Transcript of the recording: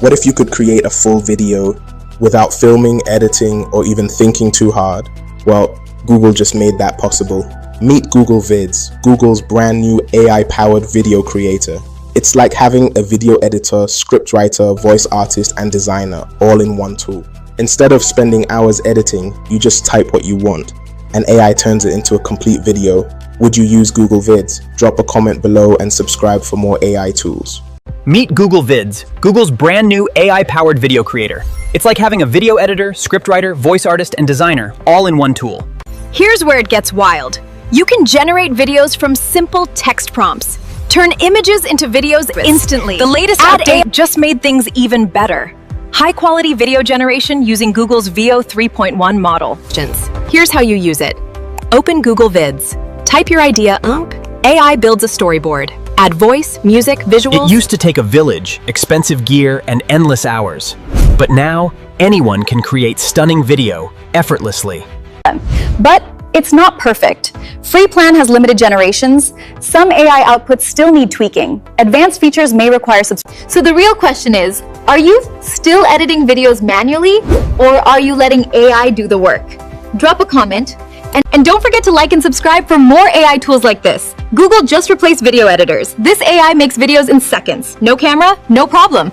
What if you could create a full video without filming, editing, or even thinking too hard? Well, Google just made that possible. Meet Google Vids, Google's brand new AI-powered video creator. It's like having a video editor, scriptwriter, voice artist, and designer all in one tool. Instead of spending hours editing, you just type what you want, and AI turns it into a complete video. Would you use Google Vids? Drop a comment below and subscribe for more AI tools. Meet Google Vids, Google's brand new AI-powered video creator. It's like having a video editor, scriptwriter, voice artist, and designer all in one tool. Here's where it gets wild. You can generate videos from simple text prompts. Turn images into videos instantly. The latest update just made things even better. High-quality video generation using Google's VO 3.1 model. Here's how you use it. Open Google Vids. Type your idea up. AI builds a storyboard. Add voice, music, visuals. It used to take a village, expensive gear, and endless hours. But now, anyone can create stunning video effortlessly. But it's not perfect. Free plan has limited generations. Some AI outputs still need tweaking. Advanced features may require subscription. So the real question is, are you still editing videos manually, or are you letting AI do the work? Drop a comment, and don't forget to like and subscribe for more AI tools like this. Google just replaced video editors. This AI makes videos in seconds. No camera, no problem.